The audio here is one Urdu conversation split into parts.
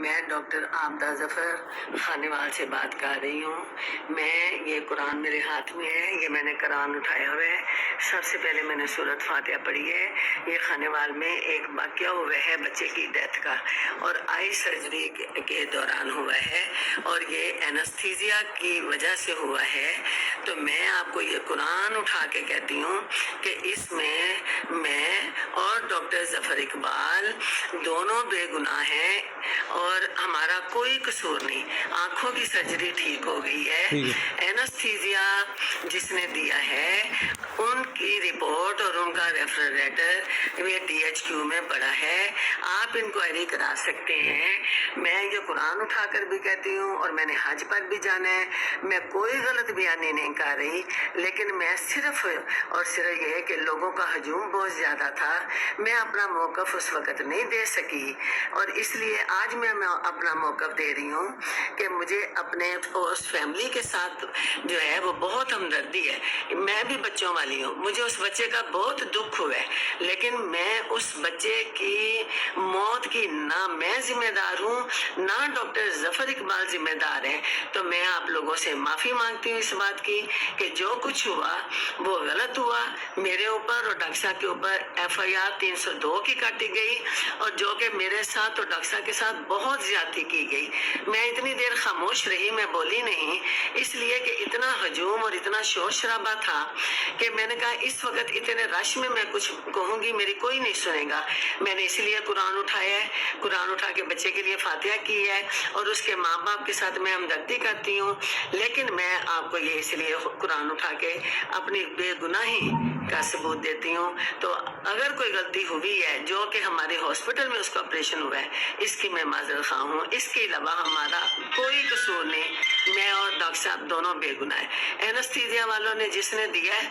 میں ڈاکٹر عابدہ ظفر خانیوال سے بات کر رہی ہوں۔ یہ قرآن میرے ہاتھ میں ہے، یہ میں نے قرآن اٹھایا ہوا ہے۔ سب سے پہلے میں نے سورۃ فاتحہ پڑھی ہے۔ یہ خانیوال میں ایک واقعہ ہوا ہے بچے کی ڈیتھ کا، اور آئی سرجری کے دوران ہوا ہے، اور یہ اینستھیزیا کی وجہ سے ہوا ہے۔ تو میں آپ کو یہ قرآن اٹھا کے کہتی ہوں کہ اس میں اور ڈاکٹر ظفر اقبال دونوں بے گناہ ہیں، اور ہمارا کوئی قصور نہیں۔ آنکھوں کی سرجری ٹھیک ہو گئی ہے۔ اینستھیزیا جس نے دیا ہے ان کی رپورٹ اور ان کا ریفرل لیٹر یہ DHQ میں پڑا ہے، آپ انکوائری کرا سکتے ہیں۔ میں یہ قرآن اٹھا کر بھی کہتی ہوں، اور میں نے حج پر بھی جانا ہے۔ میں کوئی غلط بیانی نہیں کر رہی، لیکن میں صرف اور صرف یہ کہ لوگوں کا ہجوم بہت زیادہ تھا، میں اپنا موقف اس وقت نہیں دے سکی، اور اس لیے آج میں اپنا موقف دے رہی ہوں کہ مجھے اپنے اس فیملی کے ساتھ جو ہے وہ بہت ہمدردی ہے۔ میں بھی بچوں والی ہوں، مجھے اس بچے کا بہت دکھ ہوا ہے، لیکن میں اس بچے کی موت کی نہ میں ذمہ دار ہوں، نہ ڈاکٹر ظفر اقبال ذمہ دار ہیں۔ تو میں آپ لوگوں سے معافی مانگتی ہوں اس بات کی کہ جو کچھ ہوا وہ غلط ہوا میرے اوپر اور ڈاکٹر صاحب کے اوپر۔ FIR 302 کی کاٹی گئی، اور جو کہ میرے ساتھ اور ڈاکٹر صاحب کے ساتھ بہت زیادتی کی گئی۔ میں اتنی دیر خاموش رہی، میں بولی نہیں، اس لیے کہ اتنا ہجوم اور اتنا شور شرابہ تھا کہ میں نے کہا اس وقت اتنے رش میں کچھ کہوں گی میری کوئی نہیں سنے گا۔ میں نے اس لیے قرآن اٹھایا ہے، قرآن اٹھا کے بچے کے لیے فاتحہ کی ہے، اور اس کے ماں باپ کے ساتھ میں ہمدردی کرتی ہوں۔ لیکن میں آپ کو یہ اس لیے قرآن اٹھا کے اپنی بے گناہی کا ثبوت دیتی ہوں۔ تو اگر کوئی غلطی ہوئی ہے جو کہ ہمارے ہاسپٹل میں اس کا آپریشن ہوا ہے، اس کی میں معذرت خواہ ہوں۔ اس کے علاوہ ہمارا کوئی قصور نہیں، میں اور ڈاکٹر صاحب دونوں بے گناہ ہیں۔ اینستھیزیا والوں نے جس نے دیا ہے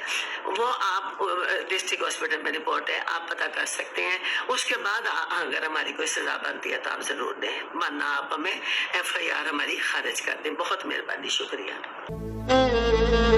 وہ آپ ڈسٹرکٹ ہاسپٹل میں رپورٹ ہے، آپ پتہ کر سکتے ہیں۔ اس کے بعد اگر ہماری کوئی سزا بنتی ہے تو آپ ضرور دیں، ورنہ آپ ہمیں FIR ہماری خارج کر دیں۔ بہت مہربانی، شکریہ۔